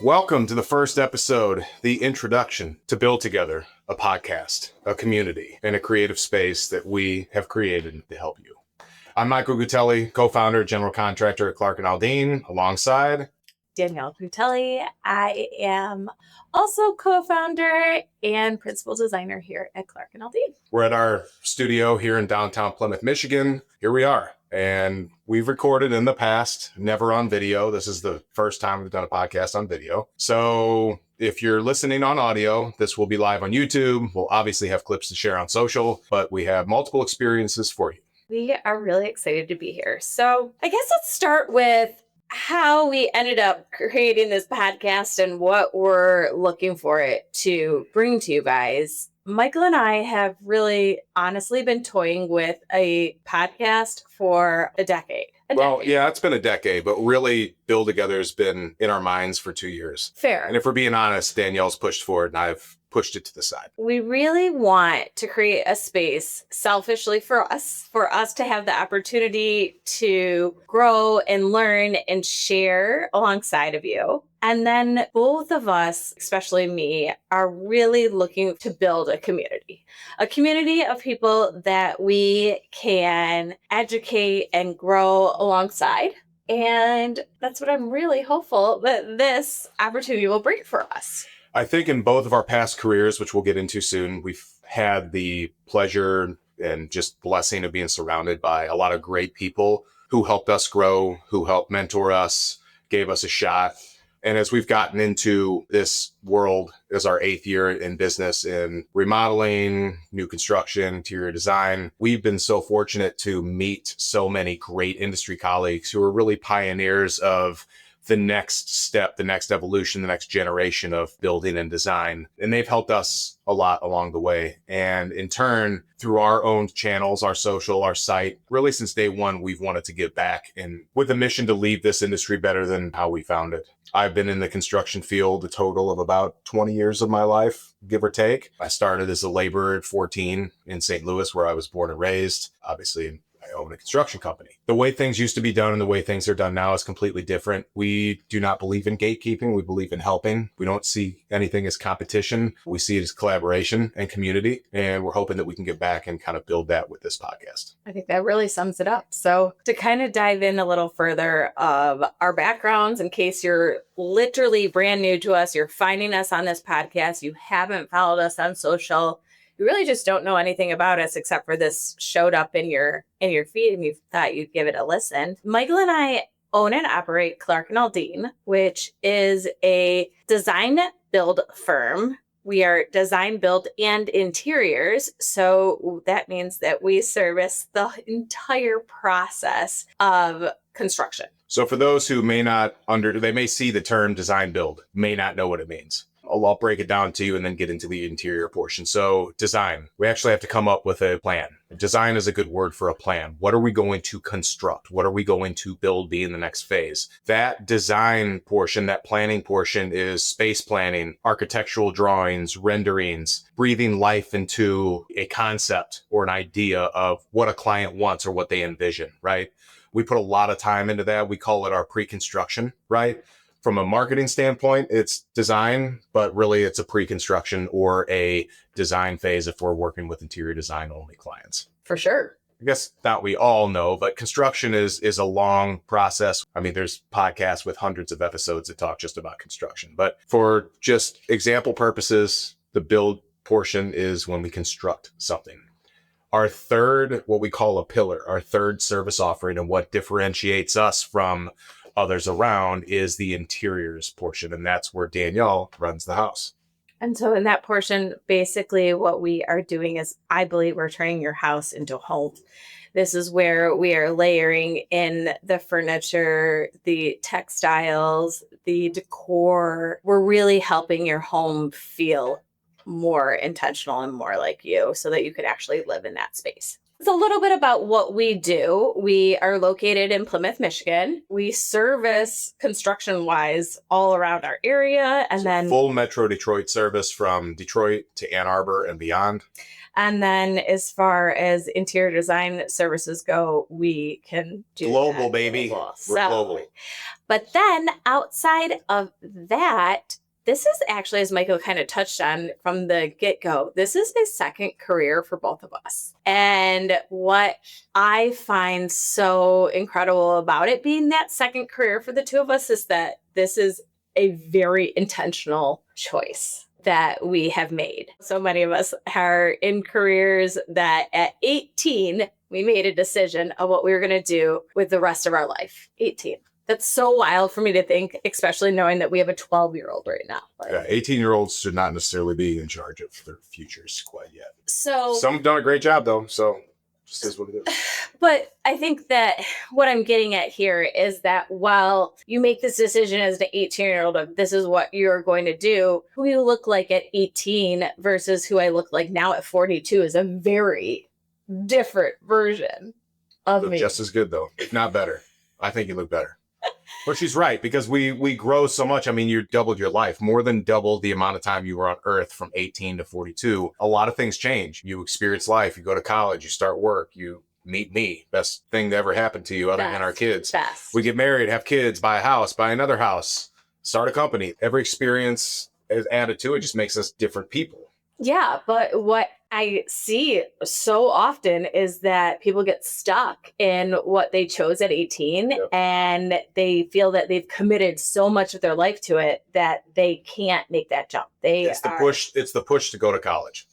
Welcome to the first episode, the introduction to Build Together, a podcast, a community, and a creative space that we have created to help you. I'm Michael Gutelli, co-founder, general contractor at Clark and Aldine, alongside Danielle Gutelli. I am also co-founder and principal designer here at Clark and Aldine. We're at our studio here in downtown Plymouth, Michigan. Here we are. And we've recorded in the past, never on video. This is the first time we've done a podcast on video. So if you're listening on audio, this will be live on YouTube. We'll obviously have clips to share on social, but we have multiple experiences for you. We are really excited to be here. So I guess let's start with how we ended up creating this podcast and what we're looking for it to bring to you guys. Michael and I have really honestly been toying with a podcast for a decade. Yeah, it's been a decade, but really Build Together has been in our minds for 2 years. Fair. And if we're being honest, Danielle's pushed forward and I've pushed it to the side. We really want to create a space selfishly for us to have the opportunity to grow and learn and share alongside of you. And then both of us, especially me, are really looking to build a community of people that we can educate and grow alongside. And that's what I'm really hopeful that this opportunity will bring for us. I think in both of our past careers, which we'll get into soon, we've had the pleasure and just blessing of being surrounded by a lot of great people who helped us grow, who helped mentor us, gave us a shot. And as we've gotten into this world as our 8th year in business in remodeling, new construction, interior design, we've been so fortunate to meet so many great industry colleagues who are really pioneers of the next step, the next evolution, the next generation of building and design. And they've helped us a lot along the way. And in turn, through our own channels, our social, our site, really since day one, we've wanted to give back and with a mission to leave this industry better than how we found it. I've been in the construction field a total of about 20 years of my life, give or take. I started as a laborer at 14 in St. Louis, where I was born and raised. Obviously, I own a construction company. The way things used to be done and the way things are done now is completely different. We do not believe in gatekeeping. We believe in helping. We don't see anything as competition. We see it as collaboration and community. And we're hoping that we can get back and kind of build that with this podcast. I think that really sums it up. So to kind of dive in a little further of our backgrounds, in case you're literally brand new to us, you're finding us on this podcast, you haven't followed us on social, you really just don't know anything about us except for this showed up in your feed and you thought you'd give it a listen. Michael and I own and operate Clark and Aldine, which is a design build firm. We are design, build, and interiors. So that means that we service the entire process of construction. So for those who may not they may see the term design build, may not know what it means. I'll break it down to you and then get into the interior portion. So design, we actually have to come up with a plan. Design is a good word for a plan. What are we going to construct? What are we going to build be in the next phase? That design portion, that planning portion is space planning, architectural drawings, renderings, breathing life into a concept or an idea of what a client wants or what they envision, right? We put a lot of time into that. We call it our pre-construction, right? From a marketing standpoint, it's design, but really it's a pre-construction or a design phase if we're working with interior design only clients. For sure. I guess that we all know, but construction is a long process. I mean, there's podcasts with hundreds of episodes that talk just about construction. But for just example purposes, the build portion is when we construct something. Our third, what we call a pillar, our third service offering and what differentiates us from others around is the interiors portion. And that's where Danielle runs the house. And so in that portion, basically what we are doing is, I believe we're turning your house into a home. This is where we are layering in the furniture, the textiles, the decor. We're really helping your home feel more intentional and more like you so that you could actually live in that space. It's a little bit about what we do. We are located in Plymouth, Michigan. We service construction-wise all around our area, and then full Metro Detroit service from Detroit to Ann Arbor and beyond. And then as far as interior design services go, we can do global, that. baby. Global. We're global. But then outside of that, this is actually, as Michael kind of touched on from the get-go, this is a second career for both of us. And what I find so incredible about it being that second career for the two of us is that this is a very intentional choice that we have made. So many of us are in careers that at 18, we made a decision of what we were going to do with the rest of our life. 18. That's so wild for me to think, especially knowing that we have a 12-year-old right now. Yeah, 18-year-olds should not necessarily be in charge of their futures quite yet. So some have done a great job, though. So just is what it is. But I think that what I'm getting at here is that while you make this decision as an 18-year-old of this is what you're going to do, who you look like at 18 versus who I look like now at 42 is a very different version of Look me. just as good, though, if not better. I think you look better. Well, she's right, because we grow so much. I mean, you doubled your life, more than doubled the amount of time you were on Earth from 18 to 42. A lot of things change. You experience life. You go to college. You start work. You meet me. Best thing that ever happened to you other than our kids. Best. We get married, have kids, buy a house, buy another house, start a company. Every experience is added to it just makes us different people. Yeah, but what I see so often is that people get stuck in what they chose at 18 and they feel that they've committed so much of their life to it that they can't make that jump. It's the push to go to college.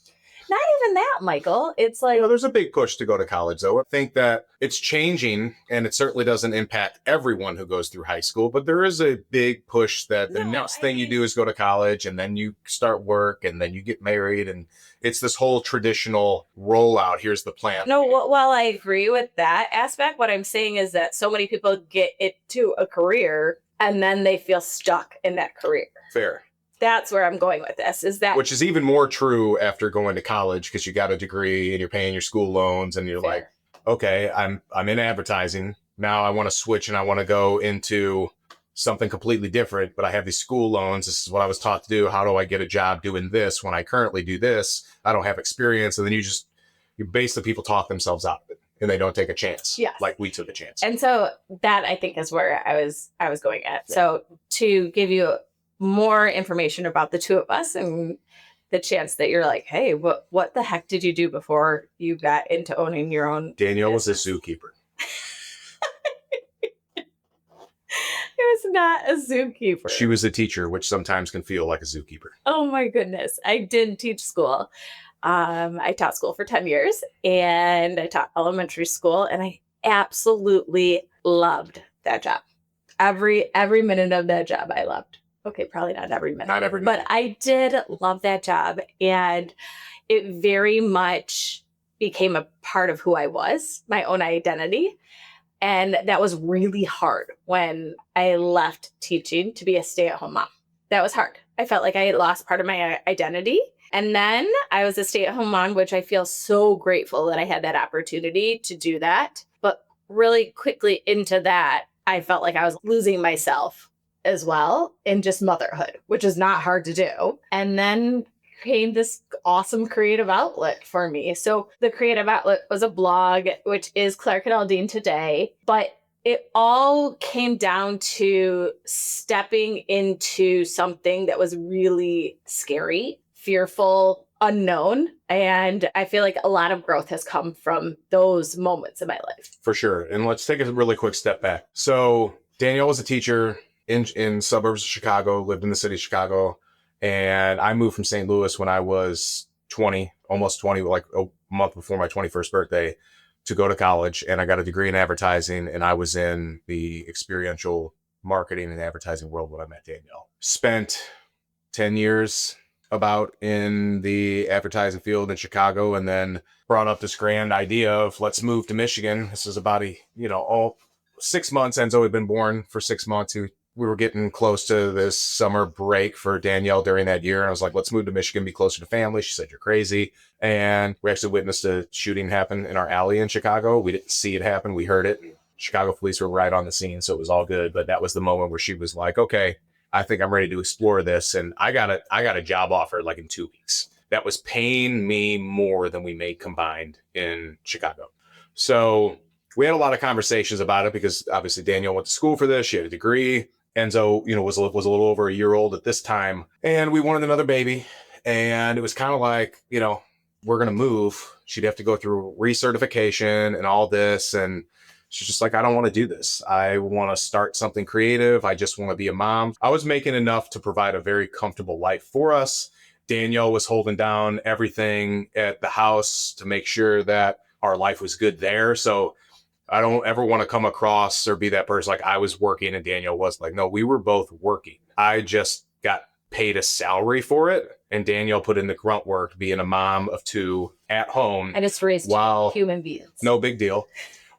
Not even that, Michael. It's like, there's a big push to go to college, though. I think that it's changing, and it certainly doesn't impact everyone who goes through high school, but there is a big push that the next thing you do is go to college, and then you start work, and then you get married, and it's this whole traditional rollout. Here's the plan. No, while I agree with that aspect, what I'm saying is that so many people get into a career, and then they feel stuck in that career. Fair. That's where I'm going with this, is that... Which is even more true after going to college, because you got a degree and you're paying your school loans and you're Fair. like, okay, I'm in advertising. Now I want to switch and I want to go into something completely different, but I have these school loans. This is what I was taught to do. How do I get a job doing this when I currently do this? I don't have experience. And then you basically people talk themselves out of it and they don't take a chance. Yes. Like we took a chance. And so that I think is where I was going at. Yeah. So to give you more information about the two of us and the chance that you're like, hey, what the heck did you do before you got into owning your own Danielle business? was a zookeeper. It was not a zookeeper. She was a teacher, which sometimes can feel like a zookeeper. Oh my goodness. I did teach school. I taught school for 10 years and I taught elementary school and I absolutely loved that job. Every minute of that job I loved. Okay, probably not every minute. Not every minute. But I did love that job. And it very much became a part of who I was, my own identity. And that was really hard when I left teaching to be a stay-at-home mom. That was hard. I felt like I had lost part of my identity. And then I was a stay-at-home mom, which I feel so grateful that I had that opportunity to do that. But really quickly into that, I felt like I was losing myself as well in just motherhood, which is not hard to do. And then came this awesome creative outlet for me. So the creative outlet was a blog, which is Clark and Aldine today, but it all came down to stepping into something that was really scary, fearful, unknown. And I feel like a lot of growth has come from those moments in my life. For sure. And let's take a really quick step back. So Danielle was a teacher in suburbs of Chicago, lived in the city of Chicago. And I moved from St. Louis when I was 20, almost 20, like a month before my 21st birthday, to go to college. And I got a degree in advertising, and I was in the experiential marketing and advertising world when I met Danielle. Spent 10 years about in the advertising field in Chicago, and then brought up this grand idea of let's move to Michigan. This is about 6 months. Enzo had been born for 6 months. He we were getting close to this summer break for Danielle during that year. And I was like, let's move to Michigan, be closer to family. She said, you're crazy. And we actually witnessed a shooting happen in our alley in Chicago. We didn't see it happen. We heard it. Chicago police were right on the scene, so it was all good. But that was the moment where she was like, okay, I think I'm ready to explore this. And I got a job offer like in 2 weeks. That was paying me more than we made combined in Chicago. So we had a lot of conversations about it because obviously Danielle went to school for this. She had a degree. Enzo, was a little over a year old at this time. And we wanted another baby. And it was kind of like, we're going to move. She'd have to go through recertification and all this. And she's just like, I don't want to do this. I want to start something creative. I just want to be a mom. I was making enough to provide a very comfortable life for us. Danielle was holding down everything at the house to make sure that our life was good there. So I don't ever want to come across or be that person like I was working and Danielle was like, no, we were both working. I just got paid a salary for it. And Danielle put in the grunt work being a mom of 2 at home. I just raised human beings. No big deal.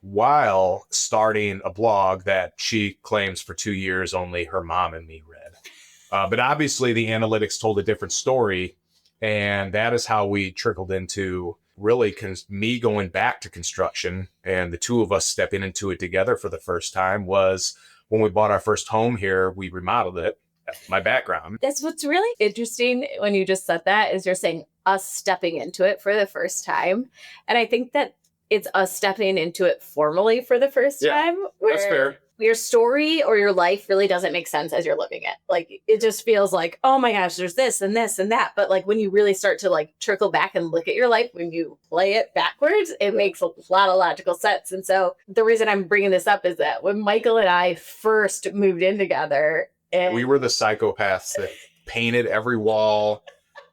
While starting a blog that she claims for 2 years only her mom and me read. But obviously the analytics told a different story. And that is how we trickled into really me going back to construction, and the 2 of us stepping into it together for the first time was when we bought our first home here. We remodeled it. That's my background. That's what's really interesting when you just said that is you're saying us stepping into it for the first time. And I think that it's us stepping into it formally for the first time. That's fair. Your story or your life really doesn't make sense as you're living it. Like, it just feels like, oh my gosh, there's this and this and that. But like when you really start to like trickle back and look at your life, when you play it backwards, it makes a lot of logical sense. And so the reason I'm bringing this up is that when Michael and I first moved in together, and we were the psychopaths that painted every wall.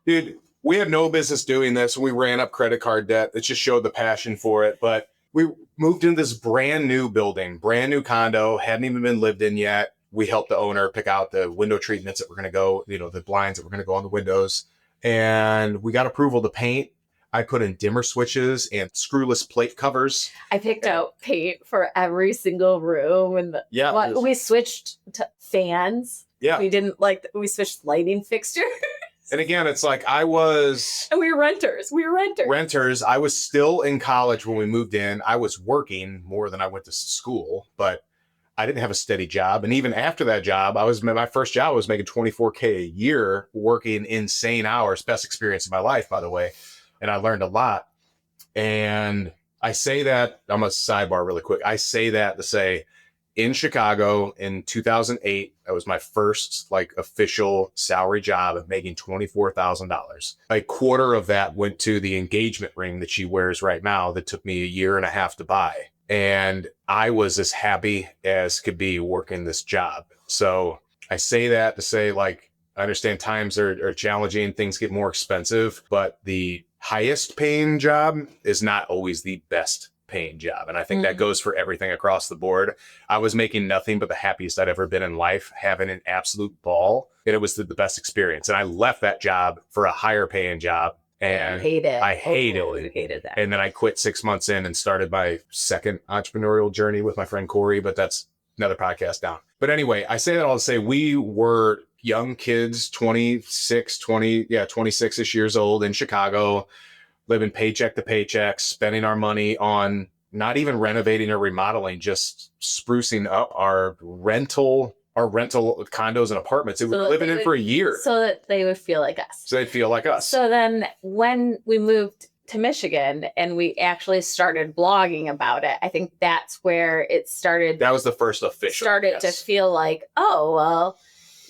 Dude, we had no business doing this. We ran up credit card debt. It just showed the passion for it. But we moved into this brand new building, brand new condo, hadn't even been lived in yet. We helped the owner pick out the window treatments that were going to go, the blinds that were going to go on the windows. And we got approval to paint. I put in dimmer switches and screwless plate covers. I picked out paint for every single room. And we switched to fans. Yeah. We switched lighting fixtures. And again, it's like and we were renters. I was still in college when we moved in. I was working more than I went to school, but I didn't have a steady job. And even after that job, my first job was making $24K a year, working insane hours. Best experience of my life, by the way. And I learned a lot. And I say that, I'm going to sidebar really quick. I say that to say, in Chicago in 2008, that was my first official salary job of making $24,000. A quarter of that went to the engagement ring that she wears right now that took me a year and a half to buy. And I was as happy as could be working this job. So I say that to say, I understand times are challenging, things get more expensive, but the highest paying job is not always the best paying job. And I think that goes for everything across the board. I was making nothing but the happiest I'd ever been in life, having an absolute ball. And it was the best experience. And I left that job for a higher paying job. And I hated it. Hated that. And then I quit 6 months in and started my second entrepreneurial journey with my friend Corey, but that's another podcast down. But anyway, I say that all to say we were young kids, 26-ish years old in Chicago, living paycheck to paycheck, spending our money on not even renovating or remodeling, just sprucing up our rental condos and apartments. We were living in for a year. So that they would feel like us. So they'd feel like us. So then when we moved to Michigan and we actually started blogging about it, I think that's where it started. That was the first official. To feel like, oh, well,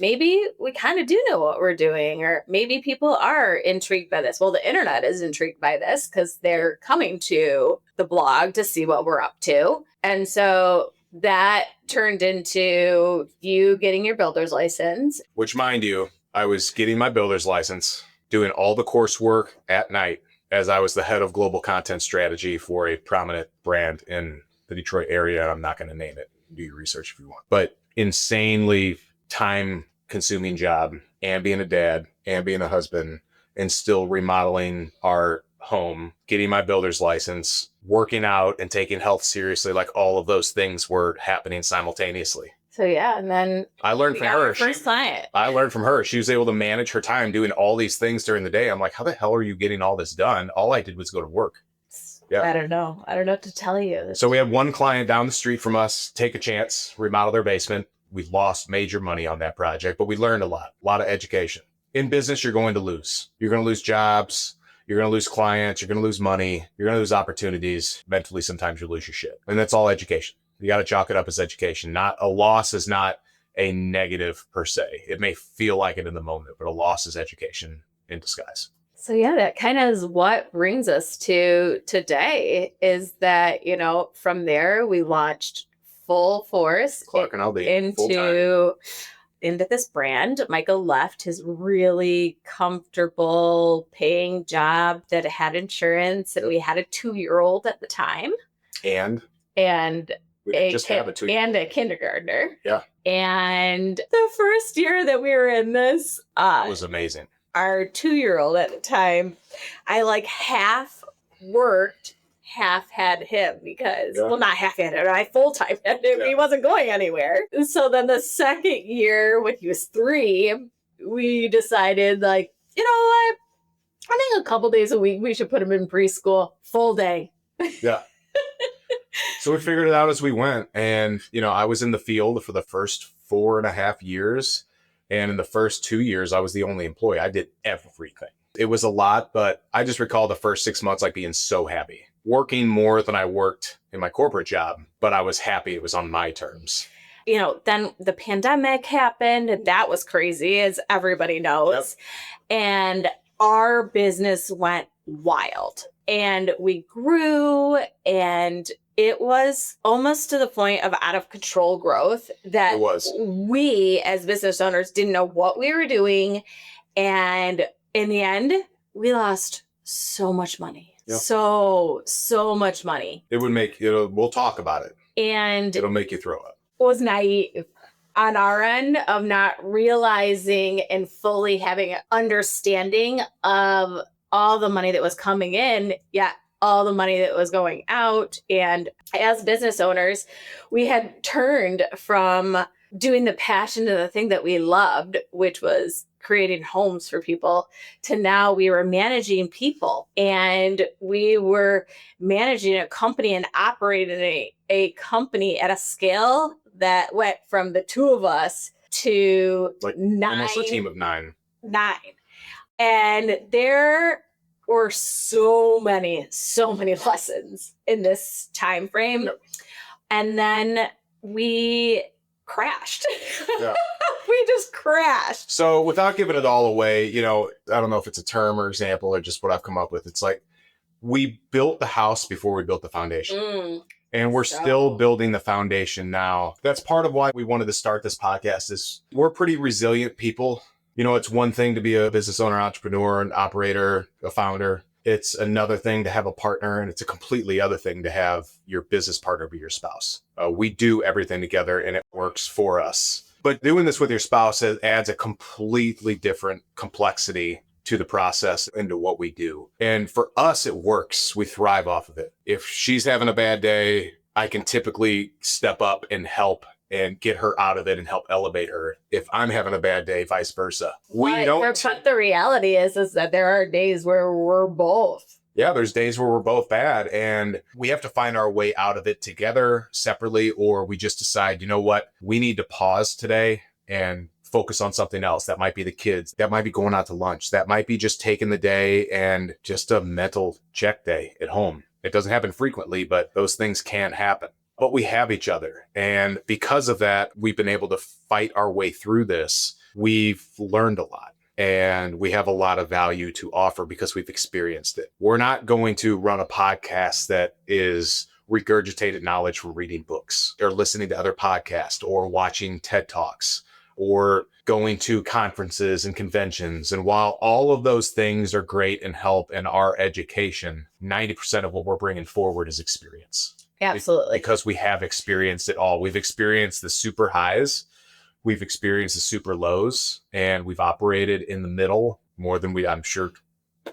maybe we kind of do know what we're doing, or maybe people are intrigued by this. Well, the internet is intrigued by this because they're coming to the blog to see what we're up to. And so that turned into you getting your builder's license. Which, mind you, I was getting my builder's license, doing all the coursework at night as I was the head of global content strategy for a prominent brand in the Detroit area. And I'm not going to name it. Do your research if you want. But insanely time-consuming job, and being a dad and being a husband and still remodeling our home, getting my builder's license, working out and taking health seriously. All of those things were happening simultaneously. So yeah, and then I learned we from got her. our first client. I learned from her. She was able to manage her time doing all these things during the day. I'm like, how the hell are you getting all this done? All I did was go to work. Yeah. I don't know. I don't know what to tell you. So we had one client down the street from us take a chance, remodel their basement. We lost major money on that project, but we learned a lot of education. In business, you're going to lose. You're going to lose jobs. You're going to lose clients. You're going to lose money. You're going to lose opportunities. Mentally, sometimes you lose your shit. And that's all education. You got to chalk it up as education. Not a loss is not a negative per se. It may feel like it in the moment, but a loss is education in disguise. So yeah, that kind of is what brings us to today, is that, from there we launched full force Clark and Aldine into this brand. Michael left his really comfortable paying job that had insurance, and we had a 2-year-old at the time. And We just have a 2-year-old. And a kindergartner. Yeah. And the first year that we were in this, it was amazing. Our 2-year-old at the time, I half worked, half had him because, well, not half had him, I full-time had him. Yeah. He wasn't going anywhere. So then the second year, when he was 3, we decided, you know what? I think a couple days a week, we should put him in preschool, full day. Yeah. So we figured it out as we went. And, I was in the field for the first 4.5 years. And in the first 2 years, I was the only employee. I did everything. It was a lot, but I just recall the first 6 months being so happy. Working more than I worked in my corporate job, but I was happy it was on my terms. Then the pandemic happened, and that was crazy, as everybody knows. Yep. And our business went wild. And we grew, and it was almost to the point of out of control growth that we as business owners didn't know what we were doing. And in the end, we lost so much money. Yep. So much money. It would make, we'll talk about it. And it'll make you throw up. It was naive on our end of not realizing and fully having an understanding of all the money that was coming in, yet all the money that was going out. And as business owners, we had turned from doing the passion to the thing that we loved, which was creating homes for people, to now we were managing people, and we were managing a company and operating a company at a scale that went from the 2 of us to 9. Almost a team of 9. 9. And there were so many lessons in this time frame. Yep. And then we crashed. Yeah. We just crashed. So without giving it all away, I don't know if it's a term or example or just what I've come up with. It's we built the house before we built the foundation. And we're still building the foundation now. That's part of why we wanted to start this podcast. Is we're pretty resilient people. It's one thing to be a business owner, entrepreneur, an operator, a founder. It's another thing to have a partner, and it's a completely other thing to have your business partner be your spouse. We do everything together, and it works for us. But doing this with your spouse adds a completely different complexity to the process and to what we do. And for us, it works. We thrive off of it. If she's having a bad day, I can typically step up and help and get her out of it and help elevate her. If I'm having a bad day, vice versa. But the reality is that there are days where we're both. Yeah, there's days where we're both bad, and we have to find our way out of it together, separately, or we just decide, you know what, we need to pause today and focus on something else. That might be the kids. That might be going out to lunch. That might be just taking the day and just a mental check day at home. It doesn't happen frequently, but those things can happen. But we have each other. And because of that, we've been able to fight our way through this. We've learned a lot, and we have a lot of value to offer because we've experienced it. We're not going to run a podcast that is regurgitated knowledge from reading books or listening to other podcasts or watching TED Talks or going to conferences and conventions. And while all of those things are great and help in our education, 90% of what we're bringing forward is experience. Absolutely. Because we have experienced it all. We've experienced the super highs, we've experienced the super lows, and we've operated in the middle more than I'm sure,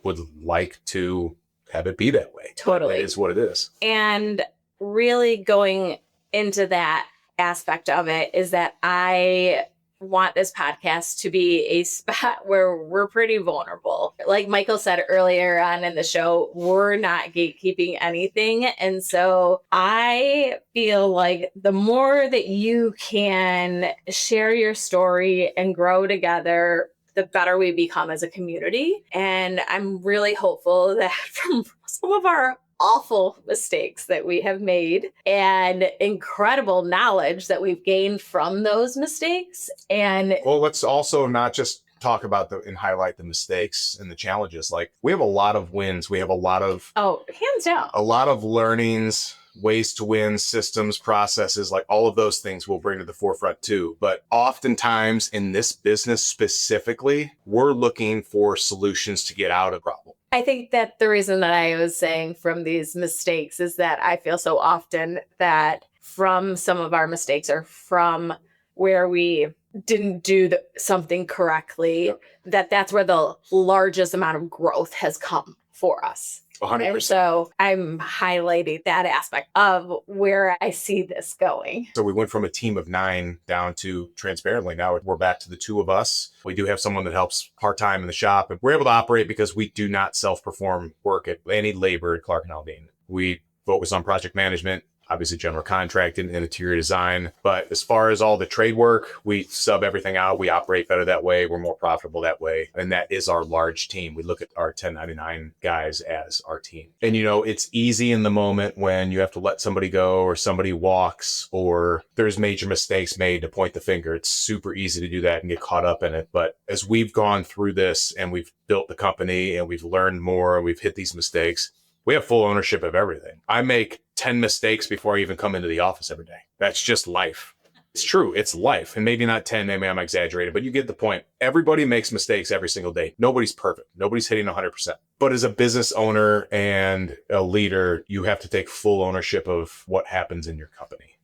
would like to have it be that way. Totally. It is what it is. And really going into that aspect of it is that I want this podcast to be a spot where we're pretty vulnerable. Like Michael said earlier on in the show, we're not gatekeeping anything. And so I feel like the more that you can share your story and grow together, the better we become as a community. And I'm really hopeful that from some of our awful mistakes that we have made and incredible knowledge that we've gained from those mistakes. And well, let's also not just talk about and highlight the mistakes and the challenges. Like, we have a lot of wins. We have a lot of hands down, a lot of learnings, ways to win, systems, processes, like all of those things we'll bring to the forefront too. But oftentimes in this business specifically, we're looking for solutions to get out of problem. I think that the reason that I was saying from these mistakes is that I feel so often that from some of our mistakes or from where we didn't do something correctly, that's where the largest amount of growth has come for us. 100%. And so I'm highlighting that aspect of where I see this going. So we went from a team of 9 down to, transparently, now we're back to the 2 of us. We do have someone that helps part-time in the shop, and we're able to operate because we do not self-perform work at any labor at Clark and Aldine. We focus on project management, obviously general contracting and interior design. But as far as all the trade work, we sub everything out. We operate better that way. We're more profitable that way. And that is our large team. We look at our 1099 guys as our team. And, it's easy in the moment when you have to let somebody go or somebody walks or there's major mistakes made to point the finger. It's super easy to do that and get caught up in it. But as we've gone through this and we've built the company and we've learned more and we've hit these mistakes, we have full ownership of everything. I make 10 mistakes before I even come into the office every day. That's just life. It's true. It's life. And maybe not 10, maybe I'm exaggerating, but you get the point. Everybody makes mistakes every single day. Nobody's perfect. Nobody's hitting 100%. But as a business owner and a leader, you have to take full ownership of what happens in your company.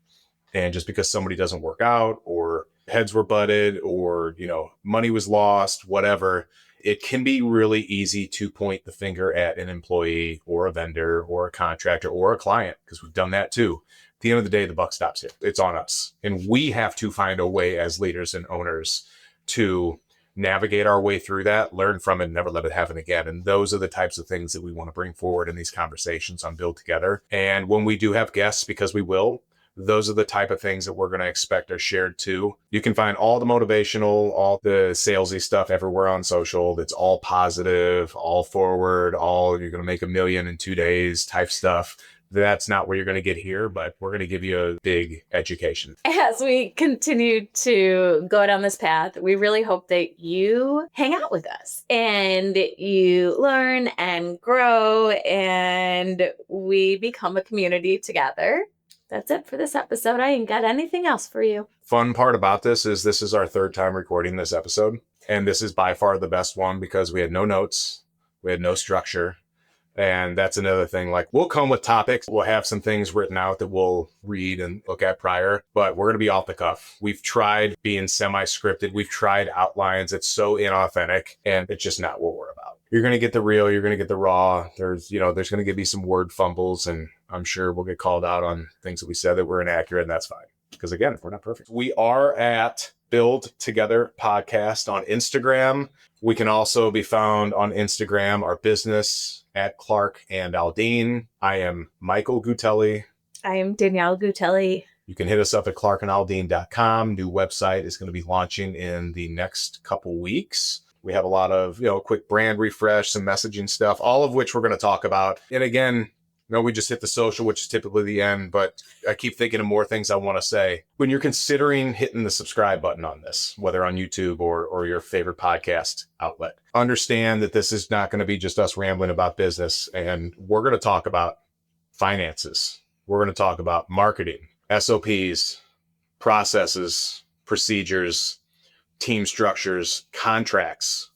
And just because somebody doesn't work out or heads were butted or, money was lost, whatever, it can be really easy to point the finger at an employee or a vendor or a contractor or a client, because we've done that too. At the end of the day, the buck stops here. It's on us. And we have to find a way as leaders and owners to navigate our way through that, learn from it, and never let it happen again. And those are the types of things that we want to bring forward in these conversations on Build Together. And when we do have guests, because we will, those are the type of things that we're going to expect are shared too. You can find all the motivational, all the salesy stuff everywhere on social. It's all positive, all forward, all you're going to make $1 million in 2 days type stuff. That's not where you're going to get here, but we're going to give you a big education. As we continue to go down this path, we really hope that you hang out with us and you learn and grow and we become a community together. That's it for this episode. I ain't got anything else for you. Fun part about this is our 3rd time recording this episode. And this is by far the best one because we had no notes. We had no structure. And that's another thing. Like, we'll come with topics. We'll have some things written out that we'll read and look at prior, but we're going to be off the cuff. We've tried being semi-scripted. We've tried outlines. It's so inauthentic and it's just not what we're about. You're going to get the real. You're going to get the raw. There's going to be some word fumbles, and I'm sure we'll get called out on things that we said that were inaccurate, and that's fine. Because again, we're not perfect. We are at Build Together Podcast on Instagram. We can also be found on Instagram, our business at Clark and Aldine. I am Michael Gutelli. I am Danielle Gutelli. You can hit us up at clarkandaldine.com. New website is going to be launching in the next couple weeks. We have a lot of, quick brand refresh, some messaging stuff, all of which we're going to talk about. And again, we just hit the social, which is typically the end, but I keep thinking of more things I want to say. When you're considering hitting the subscribe button on this, whether on YouTube or your favorite podcast outlet, understand that this is not going to be just us rambling about business. And we're going to talk about finances. We're going to talk about marketing, SOPs, processes, procedures, team structures, contracts,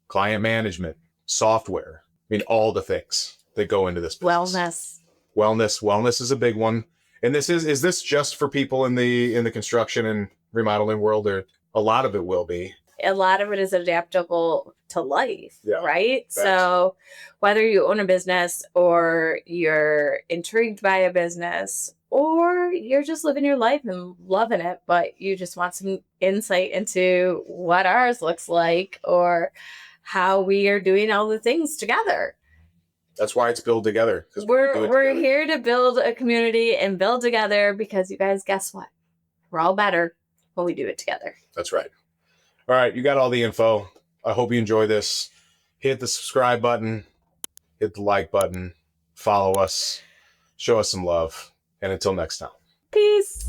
client management, software. All the things that go into this business. Wellness is a big one. And is this just for people in the construction and remodeling world? Or a lot of it will be. A lot of it is adaptable to life, right? Facts. So whether you own a business or you're intrigued by a business or you're just living your life and loving it, but you just want some insight into what ours looks like or how we are doing all the things together. That's why it's Build Together. 'Cause We're do it together. here to build a community and build together because you guys, guess what? We're all better when we do it together. That's right. All right, you got all the info. I hope you enjoy this. Hit the subscribe button, hit the like button, follow us, show us some love, and until next time. Peace.